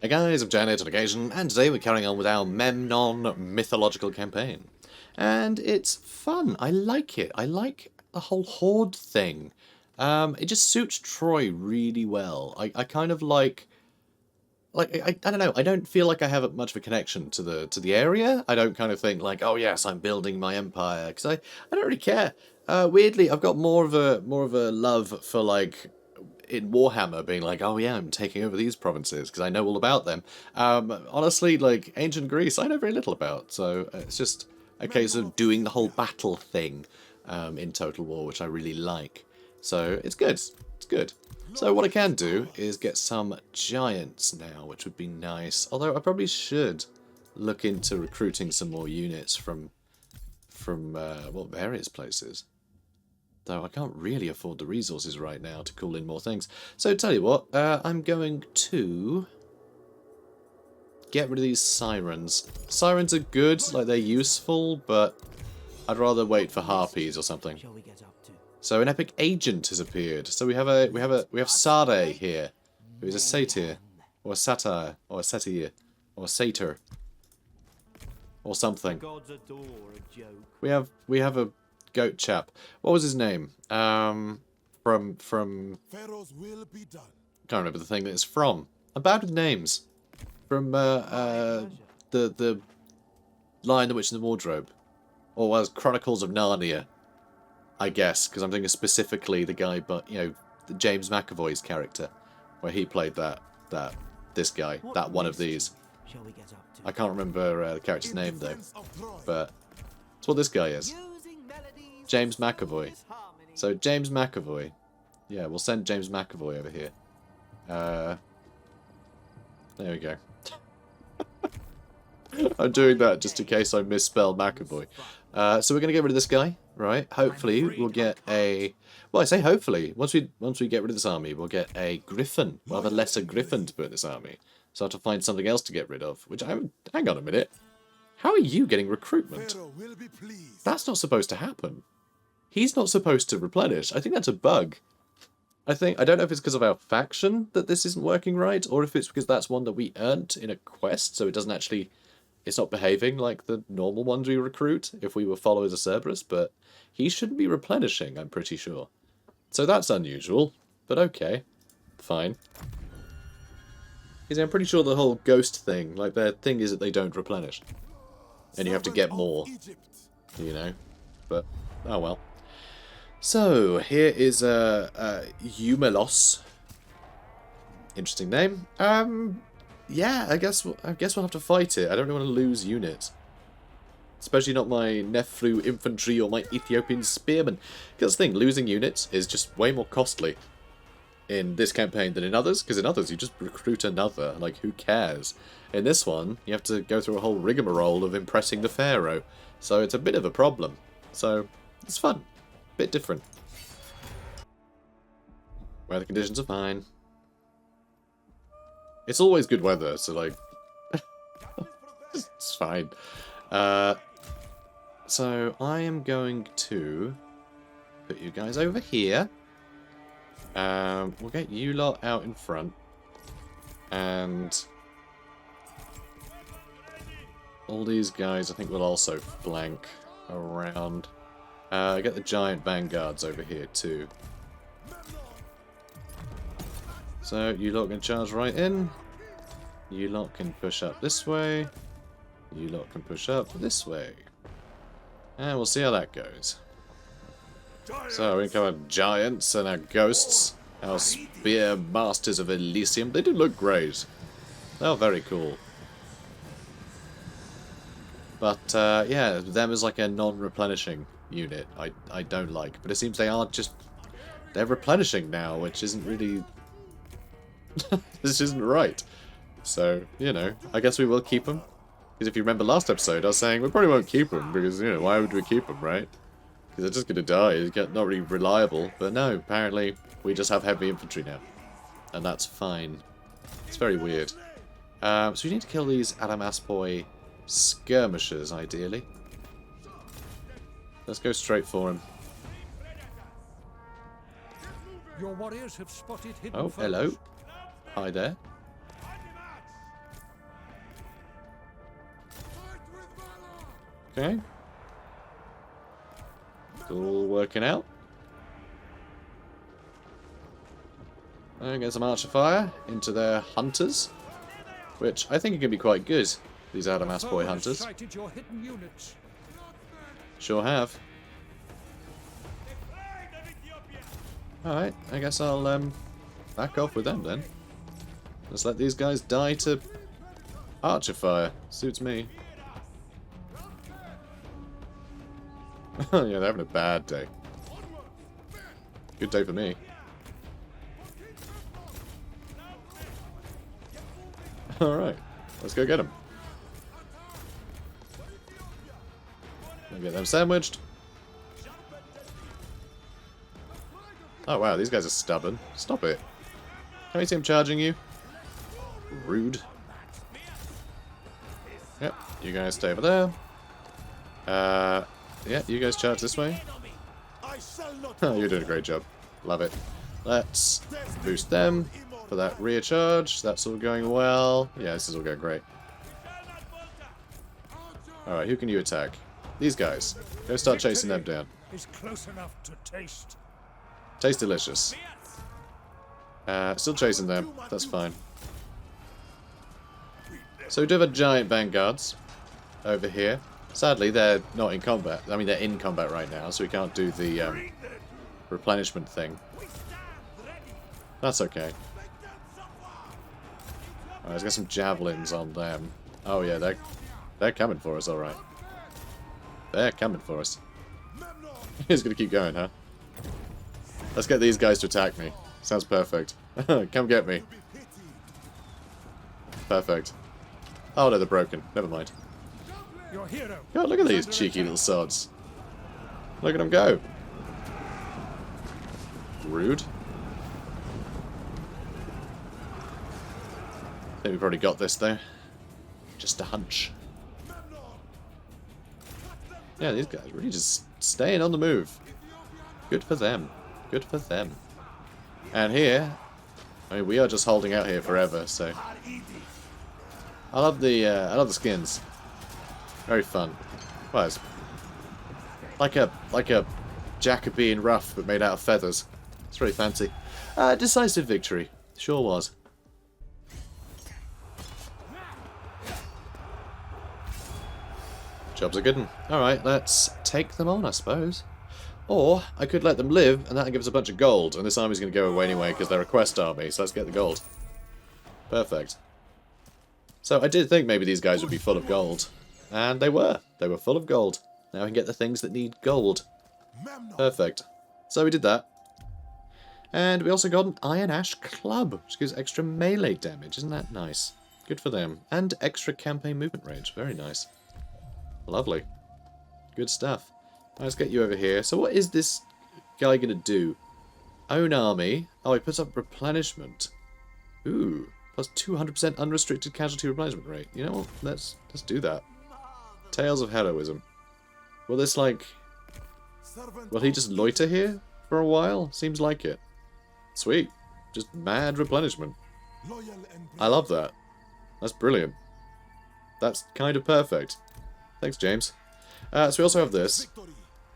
Hey guys, I'm JanetOnOccasion, and today we're carrying on with our Memnon mythological campaign. And it's fun. I like it. I like the whole horde thing. It just suits Troy really well. I kind of like I don't know. I don't feel like I have much of a connection to the area. I don't kind of think like, oh yes, I'm building my empire, because I don't really care. Weirdly, I've got more of a love for like in Warhammer being like, oh yeah, I'm taking over these provinces because I know all about them. Honestly, like ancient Greece, I know very little about, so it's just a case of doing the whole battle thing in Total War, which I really like. So it's good. It's good. So what I can do is get some giants now, which would be nice. Although I probably should look into recruiting some more units from well, various places. Though I can't really afford the resources right now to call in more things. So tell you what, I'm going to get rid of these sirens. Sirens are good, like they're useful, but I'd rather wait for harpies or something. So an epic agent has appeared. So we have Sade here, who is a satyr, or a satyr, or a satyr, or a satyr, or something. We have a goat chap. What was his name? From Pharaoh's will be done. Can't remember the thing that it's from. I'm bad with names. From the Lion, the Witch, and the Wardrobe, or was Chronicles of Narnia, I guess, because I'm thinking specifically the guy, but you know, the James McAvoy's character, where he played this guy, that one of these. I can't remember the character's name though, but that's what this guy is. James McAvoy. So James McAvoy. Yeah, we'll send James McAvoy over here. There we go. I'm doing that just in case I misspelled McAvoy. So we're going to get rid of this guy, right? Hopefully we'll get a... Well, I say hopefully. Once we get rid of this army, we'll get a griffin. We'll have a lesser griffin to put in this army. So I have to find something else to get rid of. Which hang on a minute. How are you getting recruitment? That's not supposed to happen. He's not supposed to replenish. I think that's a bug. I don't know if it's because of our faction that this isn't working right, or if it's because that's one that we earned in a quest, so it doesn't actually... It's not behaving like the normal ones we recruit if we were followers of Cerberus, but he shouldn't be replenishing, I'm pretty sure. So that's unusual, but okay. Fine. Because I'm pretty sure the whole ghost thing, like their thing is that they don't replenish. And you have to get more, you know. But, oh well. So, here is Eumelos. Interesting name. Yeah, I guess we'll have to fight it. I don't really want to lose units. Especially not my Nefru infantry or my Ethiopian spearmen. Because the thing, losing units is just way more costly in this campaign than in others. Because in others, you just recruit another. Like, who cares? In this one, you have to go through a whole rigmarole of impressing the Pharaoh. So it's a bit of a problem. So, it's fun. Bit different. Weather conditions are fine. It's always good weather, so like... it's fine. So I am going to put you guys over here. We'll get you lot out in front. And... all these guys I think will also flank around. Get the giant vanguards over here too. So you lot can charge right in. You lot can push up this way. You lot can push up this way. And we'll see how that goes. So we come up giants and our ghosts. Our spear masters of Elysium. They do look great. They're very cool. But yeah, them is like a non-replenishing unit. I don't like. But it seems they are just... they're replenishing now, which isn't really... this isn't right. So, you know, I guess we will keep them. Because if you remember last episode, I was saying we probably won't keep them. Because, you know, why would we keep them, right? Because they're just going to die. They're not really reliable. But no, apparently we just have heavy infantry now. And that's fine. It's very weird. So we need to kill these Adamaspoi skirmishers, ideally. Let's go straight for him. Your warriors have spotted hidden Oh, foes. hello. Hi there. Okay. All working out. And get some archer fire into their hunters, which I think are going to be quite good, these Artemis boy hunters. Sure have. Alright, I guess I'll back off with them then. Let's let these guys die to archer fire. Suits me. Yeah, they're having a bad day. Good day for me. Alright, let's go get them. Get them sandwiched. Oh wow, these guys are stubborn. Stop it. Can we see him charging you? Rude. Yep, you guys stay over there. Yeah, you guys charge this way. Oh, you're doing a great job. Love it. Let's boost them for that rear charge. That's all going well. Yeah, this is all going great. Alright, who can you attack? These guys. Go start chasing them down. Is close enough to taste. Tastes delicious. Still chasing them. That's fine. So we do have a giant vanguards over here. Sadly, they're not in combat. I mean, they're in combat right now, so we can't do the replenishment thing. That's okay. Alright, let's get some javelins on them. Oh yeah, they're coming for us, alright. They're coming for us. He's gonna keep going, huh? Let's get these guys to attack me. Sounds perfect. Come get me. Perfect. Oh no, they're broken. Never mind. Your hero. God, look at these cheeky little sods. Look at them go. Rude. I think we've already got this though. Just a hunch. Yeah, these guys really just staying on the move. Good for them. Good for them. And here, I mean, we are just holding out here forever. So I love the skins. Very fun. Well, it's like a Jacobean ruff, but made out of feathers. It's really fancy. Decisive victory. Sure was. Job's a good one. Alright, let's take them on, I suppose. Or, I could let them live, and that'll give us a bunch of gold, and this army's going to go away anyway, because they're a quest army, so let's get the gold. Perfect. So, I did think maybe these guys would be full of gold. And they were. They were full of gold. Now we can get the things that need gold. Perfect. So we did that. And we also got an Iron Ash Club, which gives extra melee damage. Isn't that nice? Good for them. And extra campaign movement range. Very nice. Lovely. Good stuff. Let's get you over here. So what is this guy going to do? Own army. Oh, he puts up replenishment. Ooh. Plus 200% unrestricted casualty replenishment rate. You know what? Let's do that. Tales of Heroism. Will this, like... Will he just loiter here for a while? Seems like it. Sweet. Just mad replenishment. I love that. That's brilliant. That's kind of perfect. Thanks, James. So we also have this,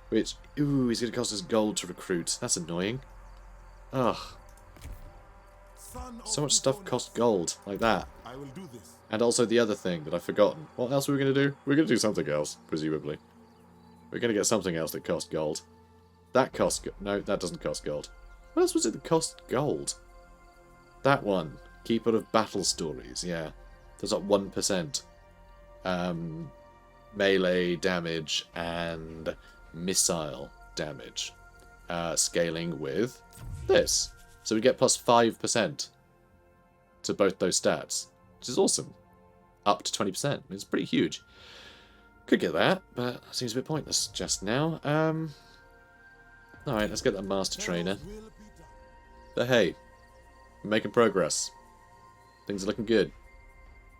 which... Ooh, he's going to cost us gold to recruit. That's annoying. Ugh. So much stuff costs gold, like that. And also the other thing that I've forgotten. What else were we going to do? We're going to do something else, presumably. We're going to get something else that costs gold. That costs... No, that doesn't cost gold. What else was it that cost gold? That one. Keeper of Battle Stories, yeah. There's like 1%. Melee damage and missile damage. Scaling with this. So we get plus 5% to both those stats. Which is awesome. Up to 20%. It's pretty huge. Could get that, but that seems a bit pointless just now. Alright, let's get that Master Trainer. But hey, we're making progress. Things are looking good.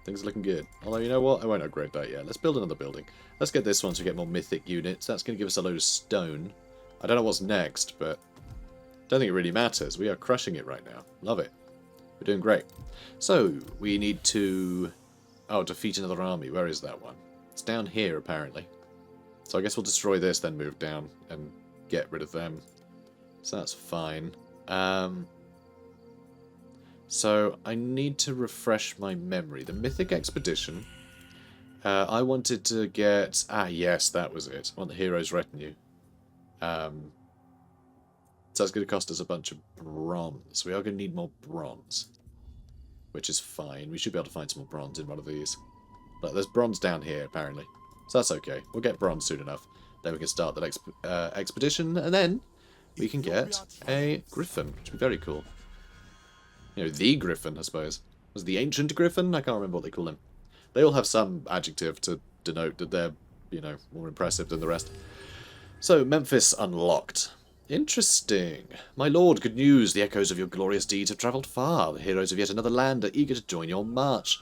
Things are looking good. Although, you know what? I won't upgrade that yet. Let's build another building. Let's get this one so we get more mythic units. That's going to give us a load of stone. I don't know what's next, but I don't think it really matters. We are crushing it right now. Love it. We're doing great. So, we need to... Oh, defeat another army. Where is that one? It's down here, apparently. So I guess we'll destroy this, then move down and get rid of them. So that's fine. So I need to refresh my memory. The Mythic Expedition. I wanted to get... Ah, yes, that was it. I want the Hero's Retinue. So that's going to cost us a bunch of bronze. We are going to need more bronze. Which is fine. We should be able to find some more bronze in one of these. But there's bronze down here, apparently. So that's okay. We'll get bronze soon enough. Then we can start that expedition. And then we can get a griffin, which would be very cool. You know, the griffin, I suppose. Was it the ancient griffin? I can't remember what they call him. They all have some adjective to denote that they're, you know, more impressive than the rest. So, Memphis unlocked. Interesting. My lord, good news. The echoes of your glorious deeds have travelled far. The heroes of yet another land are eager to join your march.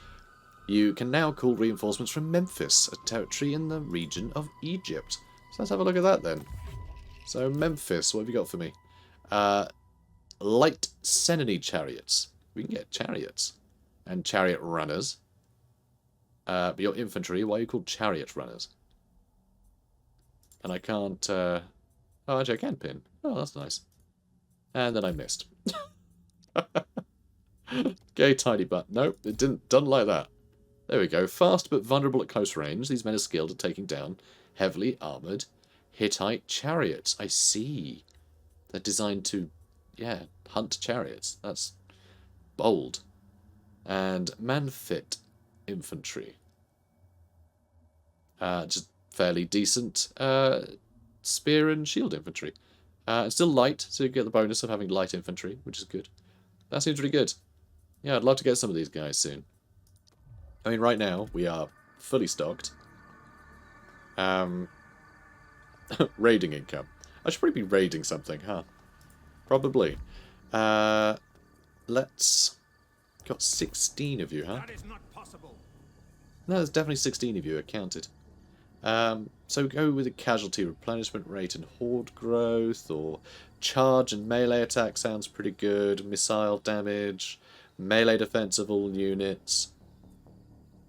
You can now call reinforcements from Memphis, a territory in the region of Egypt. So let's have a look at that then. So Memphis, what have you got for me? Light Senene chariots. We can get chariots. And chariot runners. But your infantry, why are you called chariot runners? And I can't... Oh, actually I can pin. Oh, that's nice. And then I missed. Okay, tiny butt. Nope, it didn't done like that. There we go. Fast but vulnerable at close range. These men are skilled at taking down heavily armoured Hittite chariots. I see. They're designed to, yeah, hunt chariots. That's bold. And man-fit infantry. Just fairly decent spear and shield infantry. It's still light, so you get the bonus of having light infantry, which is good. That seems really good. Yeah, I'd love to get some of these guys soon. I mean, right now, we are fully stocked. Raiding income. I should probably be raiding something, huh? Probably. Let's... Got 16 of you, huh? That is not possible. No, there's definitely 16 of you, it counted. So go with a casualty replenishment rate and horde growth, or charge and melee attack sounds pretty good. Missile damage, melee defense of all units,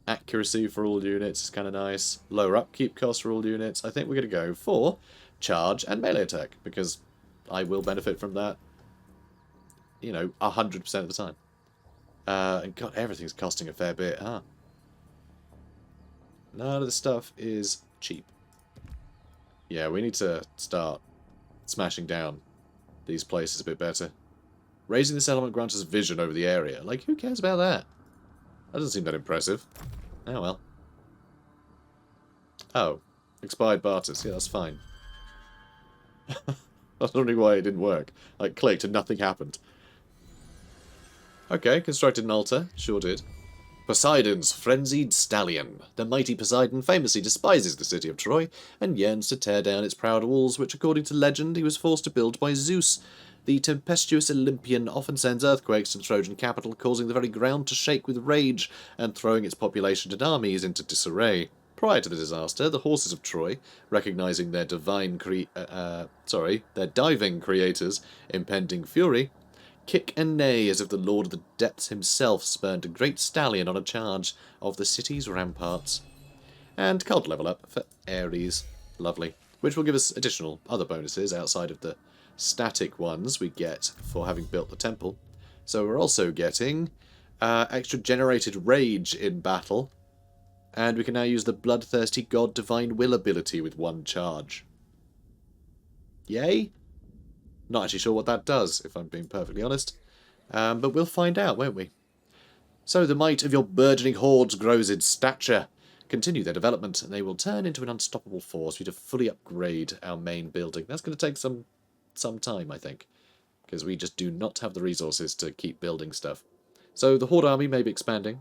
accuracy for all units is kind of nice. Lower upkeep costs for all units. I think we're going to go for charge and melee attack, because I will benefit from that, you know, 100% of the time. And God, everything's costing a fair bit, huh? None of the stuff is cheap. Yeah, we need to start smashing down these places a bit better. Raising this element grants us vision over the area. Like, who cares about that? That doesn't seem that impressive. Oh well. Oh. Expired barters. Yeah, that's fine. That's wondering why it didn't work. I clicked and nothing happened. Okay, constructed an altar. Sure did. Poseidon's frenzied stallion. The mighty Poseidon famously despises the city of Troy and yearns to tear down its proud walls, which according to legend he was forced to build by Zeus. The tempestuous Olympian often sends earthquakes to the Trojan capital, causing the very ground to shake with rage and throwing its population and armies into disarray. Prior to the disaster, the horses of Troy, recognizing their diving creator's impending fury, kick and neigh as if the Lord of the Depths himself spurned a great stallion on a charge of the city's ramparts. And cult level up for Ares. Lovely. Which will give us additional other bonuses outside of the static ones we get for having built the temple. So we're also getting extra generated rage in battle. And we can now use the Bloodthirsty God Divine Will ability with one charge. Yay? Not actually sure what that does, if I'm being perfectly honest. But we'll find out, won't we? So the might of your burgeoning hordes grows in stature. Continue their development, and they will turn into an unstoppable force for you to fully upgrade our main building. That's going to take some time, I think, because we just do not have the resources to keep building stuff. So the Horde army may be expanded,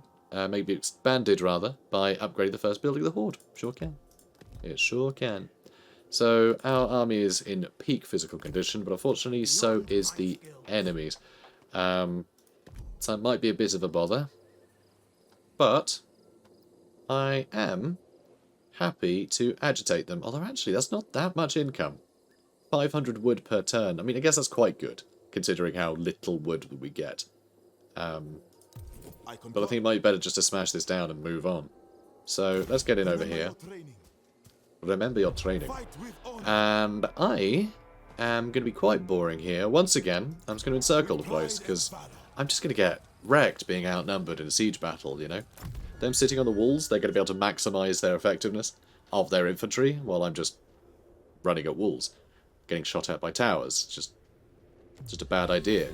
rather, by upgrading the first building of the Horde. Sure can. It sure can. So our army is in peak physical condition, but unfortunately so is the enemies. So it might be a bit of a bother. But I am happy to agitate them. Although actually that's not that much income. 500 wood per turn. I mean, I guess that's quite good, considering how little wood we get. But I think it might be better just to smash this down and move on. So let's get in over here. Remember your training. Fight with honor. And I am going to be quite boring here. Once again, I'm just going to encircle the place, because I'm just going to get wrecked being outnumbered in a siege battle, you know? Them sitting on the walls, they're going to be able to maximise their effectiveness of their infantry, while I'm just running at walls, getting shot at by towers. It's just a bad idea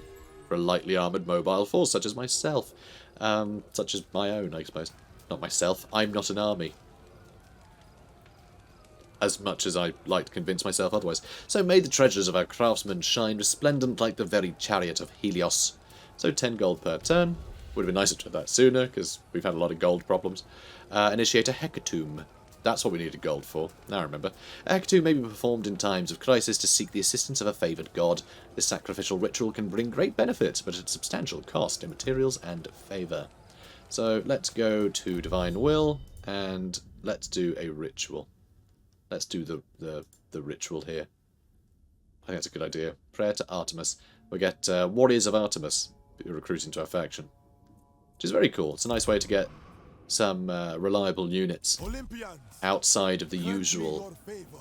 for a lightly armoured mobile force, such as myself. Such as my own, I suppose. Not myself. I'm not an army. As much as I like to convince myself otherwise. So may the treasures of our craftsmen shine resplendent like the very chariot of Helios. So 10 gold per turn. Would have been nicer to have that sooner, because we've had a lot of gold problems. Initiate a hecatomb. That's what we needed gold for. Now I remember. A hecatomb may be performed in times of crisis to seek the assistance of a favoured god. This sacrificial ritual can bring great benefits, but at substantial cost in materials and favour. So let's go to Divine Will, and let's do a ritual. Let's do the ritual here. I think that's a good idea. Prayer to Artemis. We get Warriors of Artemis recruiting to our faction, which is very cool. It's a nice way to get some reliable units Olympians, outside of the grant me usual your favor.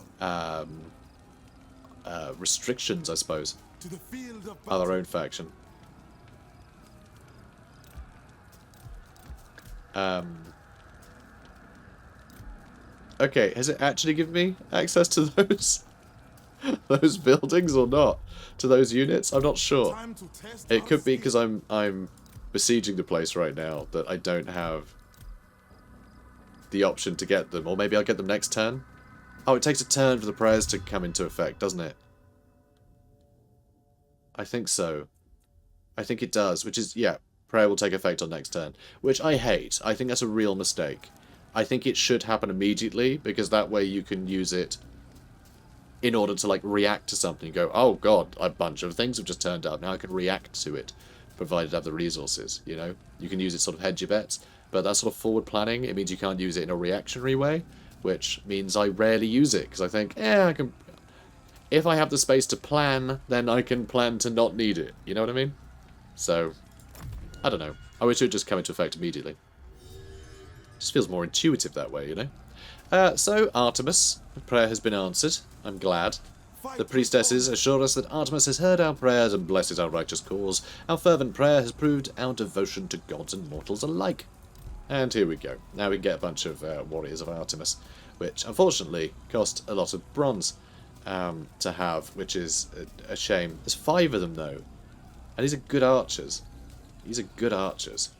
restrictions, I suppose, To the field of of our battle. own faction. Okay, has it actually given me access to those buildings or not? To those units? I'm not sure. Time to test It our could be skill. because I'm besieging the place right now that I don't have the option to get them, or maybe I'll get them next turn. Oh, it takes a turn for the prayers to come into effect, doesn't it? I think so. I think it does, which is, yeah, prayer will take effect on next turn, which I hate. I think that's a real mistake. I think it should happen immediately, because that way you can use it in order to, like, react to something. You go, oh god, a bunch of things have just turned up, now I can react to it, provided I have the resources, you know? You can use it sort of hedge your bets, but that sort of forward planning, it means you can't use it in a reactionary way, which means I rarely use it, because I think, I can... If I have the space to plan, then I can plan to not need it, you know what I mean? So, I don't know. I wish it would just come into effect immediately. Just feels more intuitive that way, you know? So, Artemis, the prayer has been answered. I'm glad. The priestesses assure us that Artemis has heard our prayers and blesses our righteous cause. Our fervent prayer has proved our devotion to gods and mortals alike. And here we go. Now we can get a bunch of warriors of Artemis, which unfortunately cost a lot of bronze to have, which is a shame. There's 5 of them though, and these are good archers. These are good archers.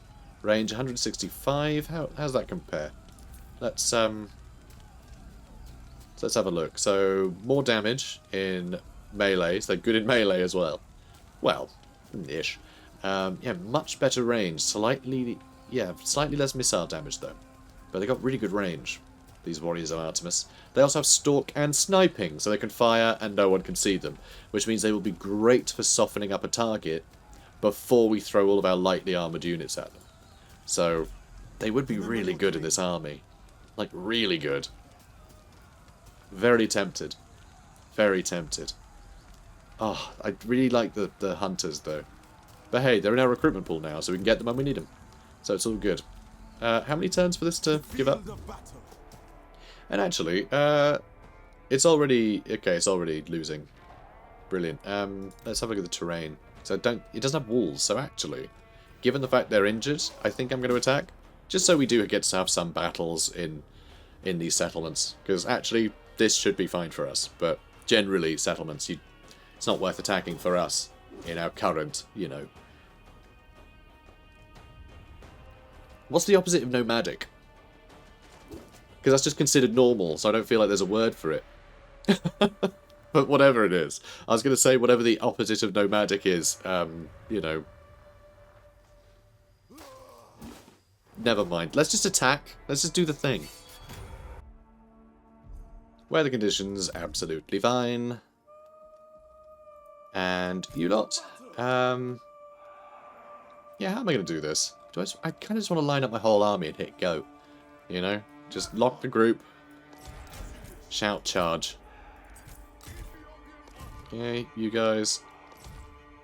Range 165. How's that compare? Let's have a look. So more damage in melee. So they're good in melee as well. Well, ish. Yeah, much better range. Slightly less missile damage though. But they got really good range. These warriors of Artemis. They also have stalk and sniping, so they can fire and no one can see them, which means they will be great for softening up a target before we throw all of our lightly armoured units at them. So, they would be really good in this army. Like, really good. Very tempted. Very tempted. Oh, I really like the hunters, though. But hey, they're in our recruitment pool now, so we can get them when we need them. So it's all good. How many turns for this to give up? Field of battle. And actually, it's already... Okay, it's already losing. Brilliant. Let's have a look at the terrain. So it doesn't have walls, so actually, given the fact they're injured, I think I'm going to attack. Just so we do get to have some battles in these settlements. Because actually, this should be fine for us. But generally, settlements, it's not worth attacking for us in our current, you know. What's the opposite of nomadic? Because that's just considered normal, so I don't feel like there's a word for it. But whatever it is. I was going to say whatever the opposite of nomadic is, you know. Never mind. Let's just attack. Let's just do the thing. Weather conditions, absolutely fine. And you lot. Yeah, how am I going to do this? I kind of just want to line up my whole army and hit go. You know? Just lock the group. Shout charge. Okay, you guys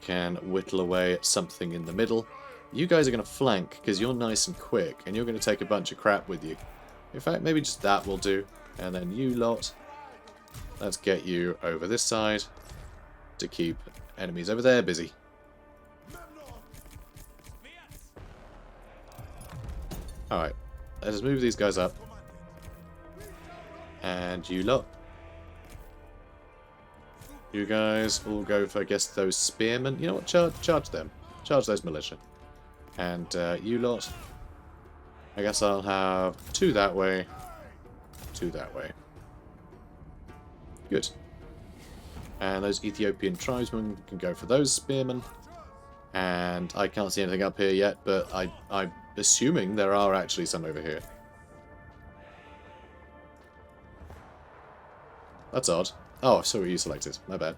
can whittle away at something in the middle. You guys are going to flank because you're nice and quick and you're going to take a bunch of crap with you. In fact, maybe just that will do. And then you lot, let's get you over this side to keep enemies over there busy. Alright, let's move these guys up. And you lot. You guys all go for, I guess, those spearmen. You know what? Charge them. Charge those militia. And you lot. I guess I'll have 2 that way. 2 that way. Good. And those Ethiopian tribesmen can go for those spearmen. And I can't see anything up here yet, but I'm assuming there are actually some over here. That's odd. Oh, I saw what you selected. My bad.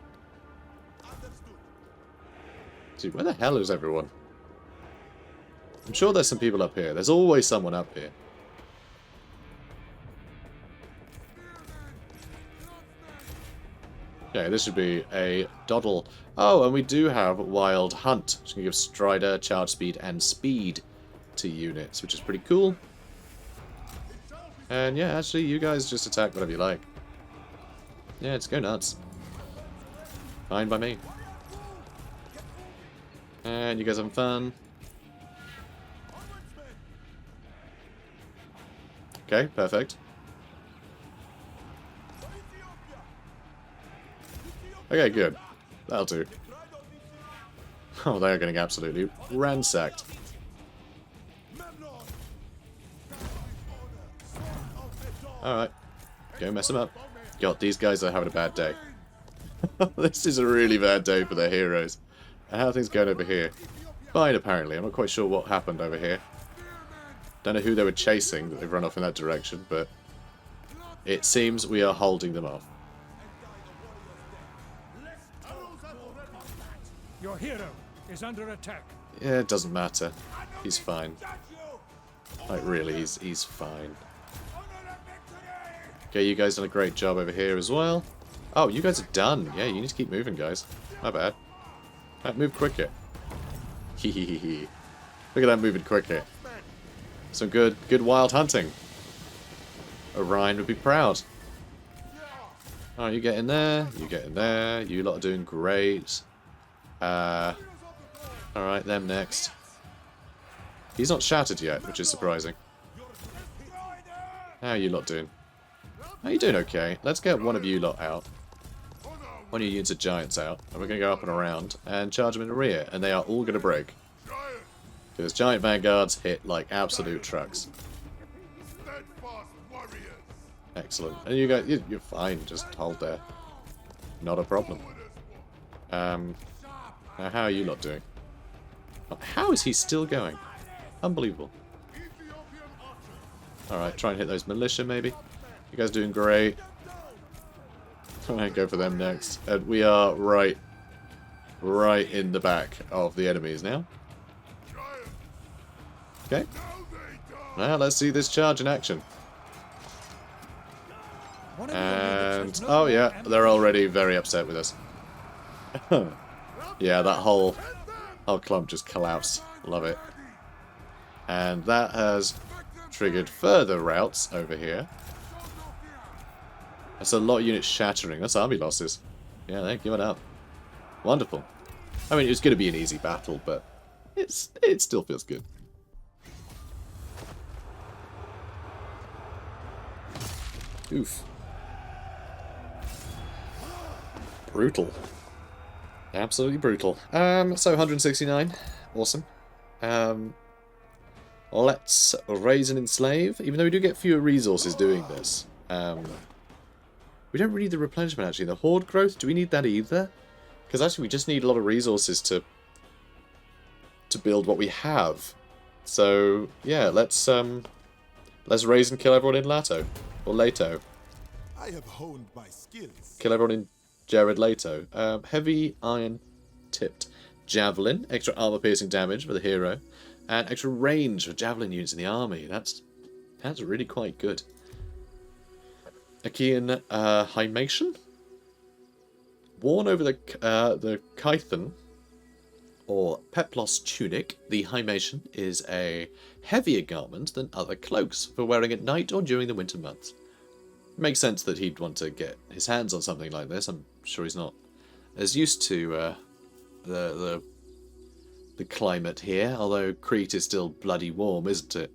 Dude, where the hell is everyone? I'm sure there's some people up here. There's always someone up here. Okay, this should be a doddle. Oh, and we do have Wild Hunt, which can give Strider, charge speed, and speed to units, which is pretty cool. And yeah, actually, you guys just attack whatever you like. Yeah, just go nuts. Fine by me. And you guys having fun? Okay, perfect. Okay, good. That'll do. Oh, they're getting absolutely ransacked. Alright. Go mess them up. God, these guys are having a bad day. This is a really bad day for their heroes. And how are things going over here? Fine, apparently. I'm not quite sure what happened over here. Don't know who they were chasing that they've run off in that direction, but it seems we are holding them off. Your hero is under attack. Yeah, it doesn't matter. He's fine. Like, really, he's fine. Okay, you guys done a great job over here as well. Oh, you guys are done. Yeah, you need to keep moving, guys. My bad. Right, move quicker. Hehehe. Look at that moving quicker. Some good wild hunting. Orion would be proud. Alright, you get in there. You get in there. You lot are doing great. Alright, them next. He's not shattered yet, which is surprising. How are you lot doing? How are you doing okay? Let's get one of you lot out. One of your units of giants out. And we're going to go up and around and charge them in the rear. And they are all going to break. Because giant vanguards hit like absolute trucks. Excellent. And you guys, you're fine. Just hold there. Not a problem. Now, how are you lot doing? How is he still going? Unbelievable. Alright, try and hit those militia, maybe. You guys doing great. Alright, go for them next. And we are right in the back of the enemies now. Okay. Now, let's see this charge in action. And, oh yeah, they're already very upset with us. Yeah, that whole clump just collapsed. Love it. And that has triggered further routes over here. That's a lot of units shattering. That's army losses. Yeah, they're giving up. Wonderful. I mean, it was going to be an easy battle, but it still feels good. Oof. Brutal. Absolutely brutal. So 169. Awesome. Let's raise and enslave. Even though we do get fewer resources doing this. We don't really need the replenishment, actually. The horde growth, do we need that either? Because actually we just need a lot of resources to build what we have. So, yeah, let's raise and kill everyone in Lato. Or Lato. I have honed my skills. Kill everyone in Jared Lato. Heavy iron tipped javelin. Extra armor piercing damage for the hero. And extra range for javelin units in the army. That's really quite good. Achaean hymation. Worn over the chython, or peplos tunic, the hymation is a heavier garment than other cloaks for wearing at night or during the winter months. makes sense that he'd want to get his hands on something like this. I'm sure he's not as used to the climate here, although Crete is still bloody warm, isn't it?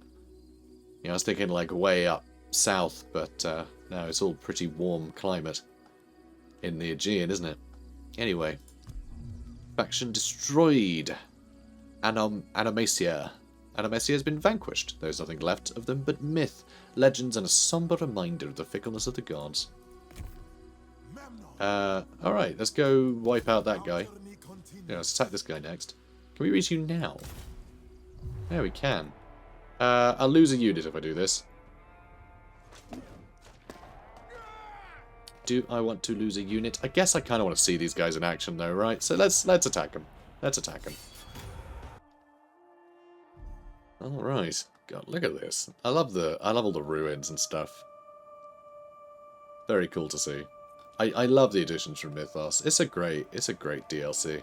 You know, I was thinking like way up south, but no, it's all pretty warm climate in the Aegean, isn't it? Anyway, faction destroyed. Anomasia. Anomasia has been vanquished. There is nothing left of them but myth, legends, and a somber reminder of the fickleness of the gods. Alright, let's go wipe out that guy. Yeah, let's attack this guy next. Can we reach you now? Yeah, we can. I'll lose a unit if I do this. Do I want to lose a unit? I guess I kind of want to see these guys in action though, right? So let's attack them. Let's attack them. Alright. God, look at this. I love all the ruins and stuff. Very cool to see. I love the additions from Mythos. It's a great DLC.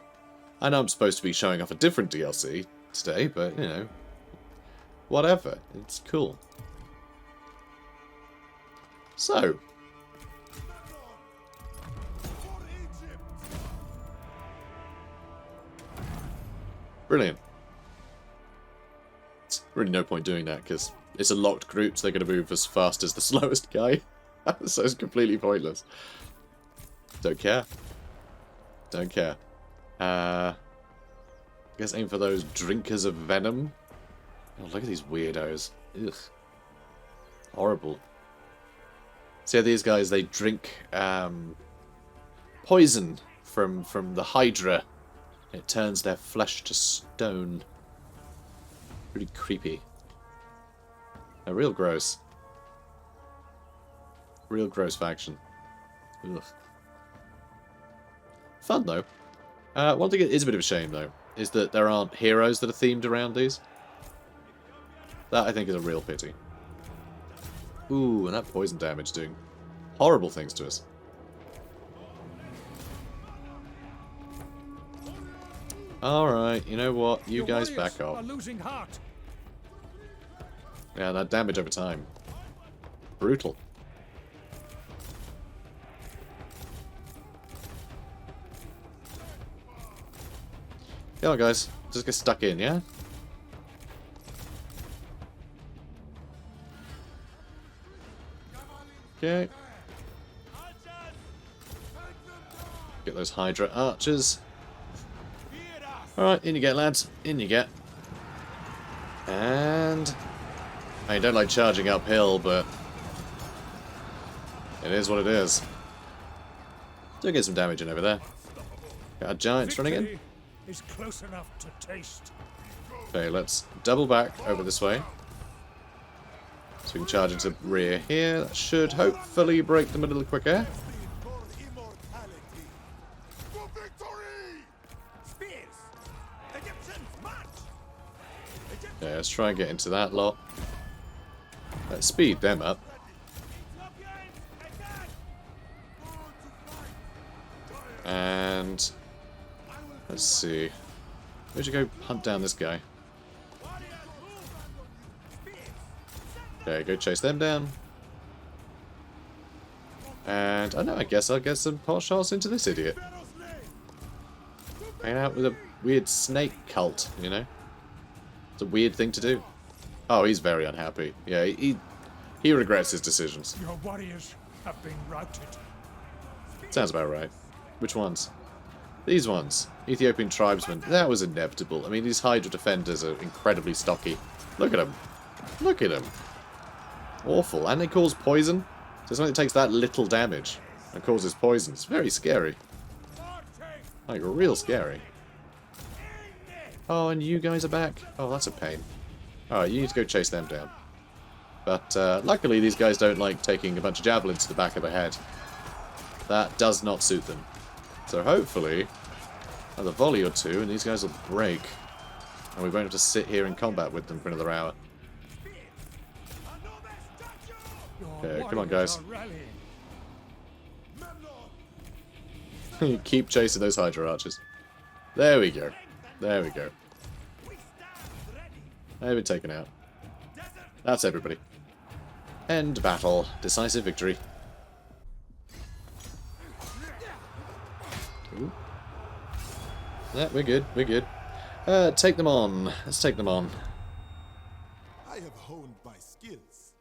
I know I'm supposed to be showing off a different DLC today, but you know, whatever. It's cool. So, brilliant. It's really no point doing that because it's a locked group, so they're going to move as fast as the slowest guy. So it's completely pointless. Don't care. Don't care. I guess aim for those drinkers of venom. Oh, look at these weirdos. Ugh. Horrible. So yeah, these guys, they drink poison from the Hydra. It turns their flesh to stone. Pretty creepy. Real gross. Real gross faction. Ugh. Fun though. One thing that is a bit of a shame though is that there aren't heroes that are themed around these. That I think is a real pity. Ooh, and that poison damage doing horrible things to us. Alright, you know what? You guys back off. Yeah, that damage over time. Brutal. Come on, guys. Just get stuck in, yeah? Okay. Get those Hydra archers. Alright, in you get, lads. In you get. And I don't like charging uphill, but it is what it is. Do get some damage in over there. Got a giant running in. Is close enough to taste. Okay, let's double back over this way. So we can charge into rear here. That should hopefully break them a little quicker. Okay, let's try and get into that lot. Let's speed them up. And let's see. We should go hunt down this guy. Okay, go chase them down. And I know, I guess I'll get some pot shots into this idiot. Hang out with a weird snake cult, you know? It's a weird thing to do. Oh, he's very unhappy. Yeah, he regrets his decisions. Your warriors have been routed. Sounds about right. Which ones? These ones. Ethiopian tribesmen. That was inevitable. I mean, these Hydra defenders are incredibly stocky. Look at them. Look at them. Awful. And they cause poison. So something that takes that little damage and causes poison. It's very scary. Like, real scary. Oh, and you guys are back? Oh, that's a pain. Alright, you need to go chase them down. But, luckily these guys don't like taking a bunch of javelins to the back of the head. That does not suit them. So hopefully, another volley or two, and these guys will break. And we won't have to sit here in combat with them for another hour. Okay, come on, guys. Keep chasing those Hydra archers. There we go. There we go. They've been taken out. That's everybody. End battle. Decisive victory. Yeah, we're good, we're good. Take them on. Let's take them on. I have honed my skills.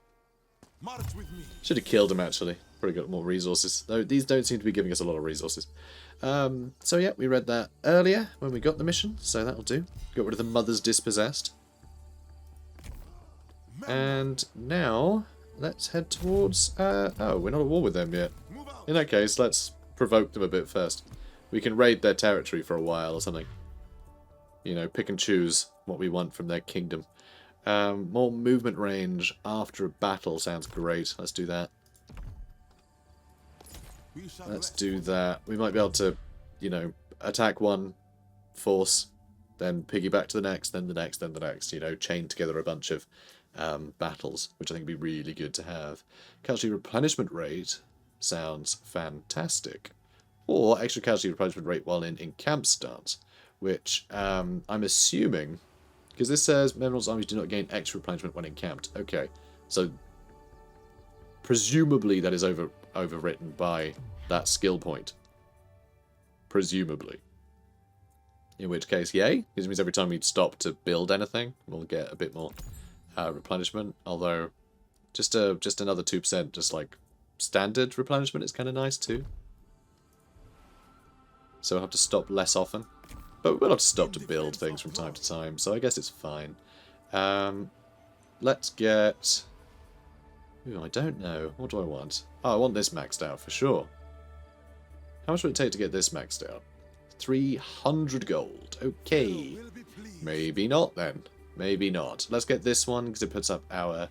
March with me. Should have killed him, actually. Probably got more resources. Though these don't seem to be giving us a lot of resources. So yeah, we read that earlier when we got the mission, so that'll do. Got rid of the Mother's Dispossessed. And now, let's head towards... oh, we're not at war with them yet. In that case, let's provoke them a bit first. We can raid their territory for a while or something. You know, pick and choose what we want from their kingdom. More movement range after a battle sounds great. Let's do that. Let's do that. We might be able to, you know, attack one force, then piggyback to the next, then the next, then the next. You know, chain together a bunch of battles, which I think would be really good to have. Casualty replenishment rate sounds fantastic. Or extra casualty replenishment rate while in camp stance, which I'm assuming, because this says Memnon's armies do not gain extra replenishment when encamped. Okay, so presumably that is overwritten by that skill point. Presumably. In which case, yay, because it means every time we stop to build anything, we'll get a bit more replenishment. Although, just another 2%, just like standard replenishment is kind of nice too. So we'll have to stop less often. But we'll have to stop to build things from time to time, so I guess it's fine. Let's get... Ooh, I don't know. What do I want? Oh, I want this maxed out for sure. How much would it take to get this maxed out? 300 gold. Okay. Maybe not then. Maybe not. Let's get this one because it puts up our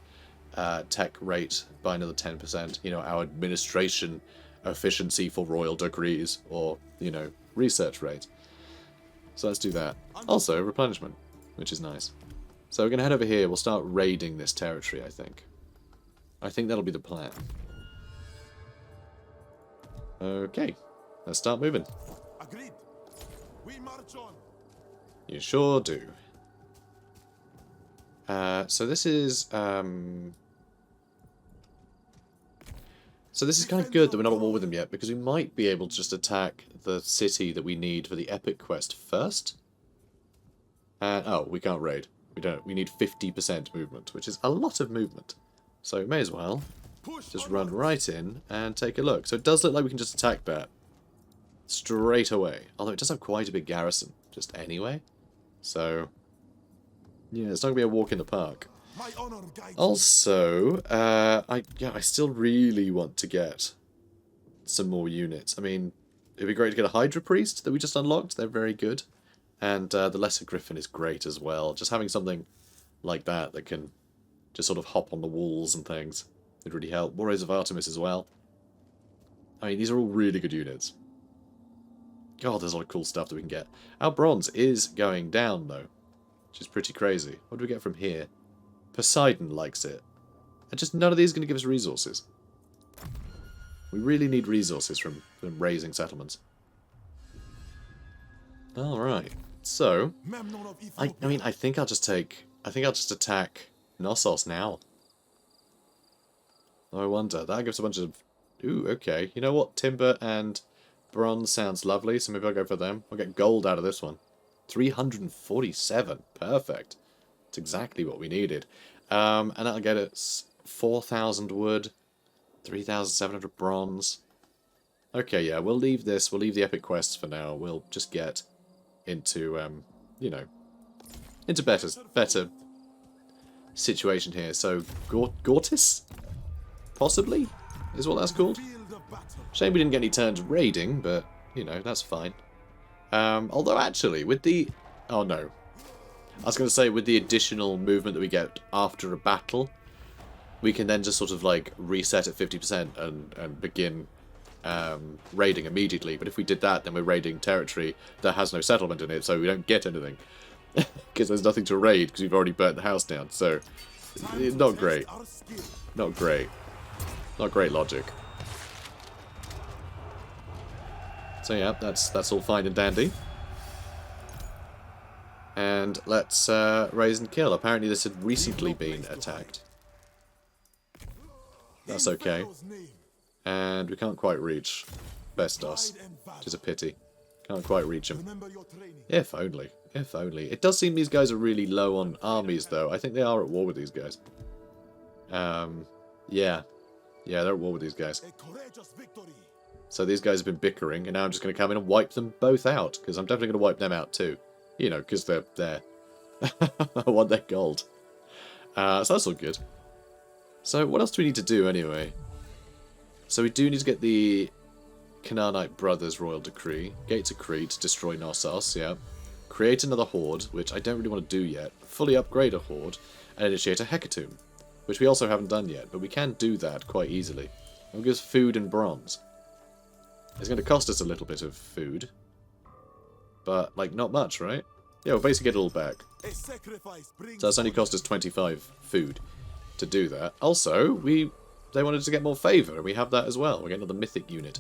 tech rate by another 10%. You know, our administration efficiency for royal decrees, or, you know, research rate. So let's do that. Also, replenishment, which is nice. So we're going to head over here. We'll start raiding this territory, I think. I think that'll be the plan. Okay. Let's start moving. Agreed. We march on. You sure do. So this is kind of good that we're not at war with them yet, because we might be able to just attack the city that we need for the epic quest first. Oh, we can't raid. We don't. We need 50% movement, which is a lot of movement. So we may as well just run right in and take a look. So it does look like we can just attack that straight away. Although it does have quite a big garrison, just anyway. So, yeah, it's not going to be a walk in the park. Also, I still really want to get some more units. I mean, it'd be great to get a Hydra Priest that we just unlocked. They're very good. And the Lesser Griffin is great as well. Just having something like that that can just sort of hop on the walls and things would really help. Warriors of Artemis as well. I mean, these are all really good units. God, there's a lot of cool stuff that we can get. Our bronze is going down, though, which is pretty crazy. What do we get from here? Poseidon likes it. And just none of these are going to give us resources. We really need resources from raising settlements. Alright. So, I mean, I think I'll just attack Knossos now. I wonder. That gives a bunch of... Ooh, okay. You know what? Timber and bronze sounds lovely, so maybe I'll go for them. I'll get gold out of this one. 347. Perfect. That's exactly what we needed. And that'll get us 4,000 wood, 3,700 bronze. Okay, yeah, we'll leave this. We'll leave the epic quests for now. We'll just get into, you know, into better situation here. So, Gortys? Possibly? Is what that's called? Shame we didn't get any turns raiding, but, you know, that's fine. Although, actually, with the... Oh, no. I was going to say, with the additional movement that we get after a battle, we can then just sort of, like, reset at 50% and begin raiding immediately. But if we did that, then we're raiding territory that has no settlement in it, so we don't get anything. Because there's nothing to raid, because we've already burnt the house down. So, not great. Not great. Not great logic. So yeah, that's all fine and dandy. And let's raise and kill. Apparently this had recently been attacked. That's okay. And we can't quite reach Vestos, which is a pity. Can't quite reach them. Remember your training. If only. If only. It does seem these guys are really low on armies, though. I think they are at war with these guys. Yeah. Yeah, they're at war with these guys. A courageous victory. So these guys have been bickering, and now I'm just going to come in and wipe them both out, because I'm definitely going to wipe them out too. You know, because they're there. I want their gold. So that's all good. So what else do we need to do anyway? So we do need to get the Canaanite Brothers Royal Decree. Gates of Crete, destroy Knossos, yeah. Create another horde, which I don't really want to do yet. Fully upgrade a horde, and initiate a hecatomb, which we also haven't done yet, but we can do that quite easily. It'll give us food and bronze. It's going to cost us a little bit of food, but, like, not much, right? Yeah, we'll basically get it all back. A sacrifice brings So it's only cost us 25 food to do that. Also, they wanted to get more favour, and we have that as well. We're getting another mythic unit,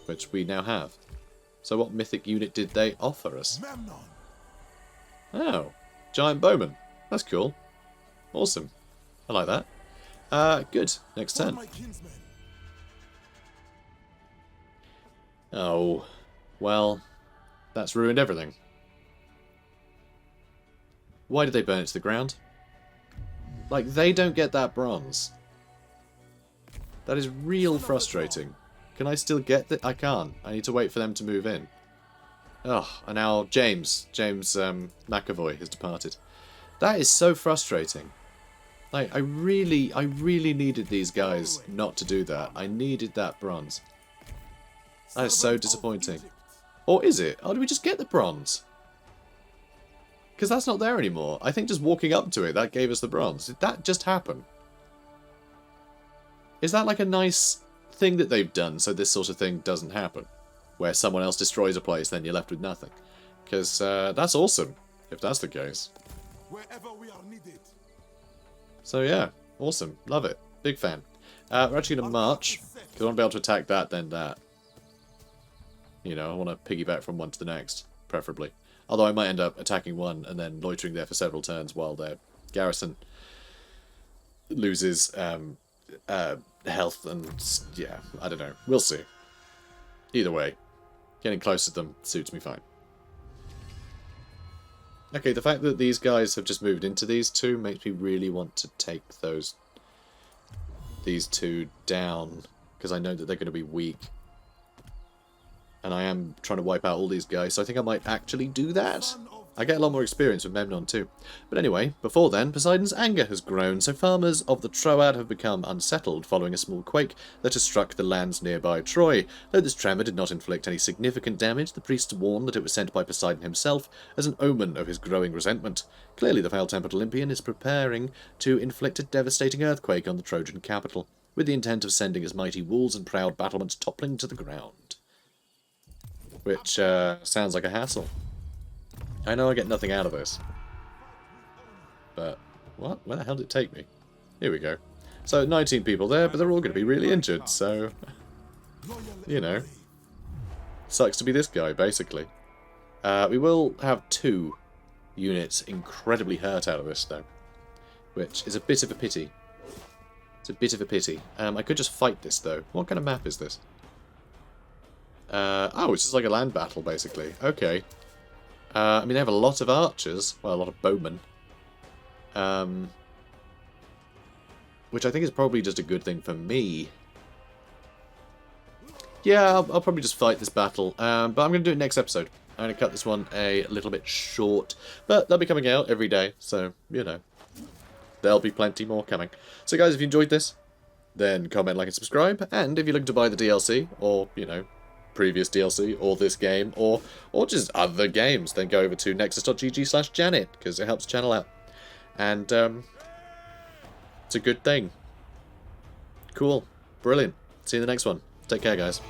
which we now have. So what mythic unit did they offer us? Memnon. Oh, giant bowman. That's cool. Awesome. I like that. Good. Next For turn. my kinsmen. Oh, well, that's ruined everything. Why did they burn it to the ground? Like, they don't get that bronze. That is real frustrating. Can I still get that? I can't. I need to wait for them to move in. Oh, and now James McAvoy has departed. That is so frustrating. Like, I really needed these guys not to do that. I needed that bronze. That is so Servant of disappointing. Egypt. Or is it? Oh, did we just get the bronze? Because that's not there anymore. I think just walking up to it, that gave us the bronze. Did that just happen? Is that like a nice thing that they've done so this sort of thing doesn't happen? Where someone else destroys a place, then you're left with nothing. Because that's awesome, if that's the case. Wherever we are needed. So yeah, awesome. Love it. Big fan. We're actually going to march, because I want to be able to attack that, then that. You know, I want to piggyback from one to the next, preferably. Although I might end up attacking one and then loitering there for several turns while their garrison loses health and... yeah, I don't know. We'll see. Either way, getting close to them suits me fine. Okay, the fact that these guys have just moved into these two makes me really want to take these two down, because I know that they're going to be weak. And I am trying to wipe out all these guys, so I think I might actually do that. I get a lot more experience with Memnon too. But anyway, before then, Poseidon's anger has grown, so farmers of the Troad have become unsettled following a small quake that has struck the lands nearby Troy. Though this tremor did not inflict any significant damage, the priests warned that it was sent by Poseidon himself as an omen of his growing resentment. Clearly the foul-tempered Olympian is preparing to inflict a devastating earthquake on the Trojan capital, with the intent of sending his mighty walls and proud battlements toppling to the ground. Which sounds like a hassle. I know I get nothing out of this. But, what? Where the hell did it take me? Here we go. So, 19 people there, but they're all going to be really injured, so... you know. Sucks to be this guy, basically. We will have 2 units incredibly hurt out of this, though. Which is a bit of a pity. It's a bit of a pity. I could just fight this, though. What kind of map is this? Oh, it's just like a land battle, basically. Okay. I mean, they have a lot of archers. Well, a lot of bowmen. Which I think is probably just a good thing for me. Yeah, I'll probably just fight this battle. But I'm going to do it next episode. I'm going to cut this one a little bit short. But they'll be coming out every day, so, you know. There'll be plenty more coming. So, guys, if you enjoyed this, then comment, like, and subscribe. And if you're looking to buy the DLC, or, you know, previous DLC, or this game, or just other games, then go over to nexus.gg/Janet, because it helps the channel out. And, it's a good thing. Cool. Brilliant. See you in the next one. Take care, guys.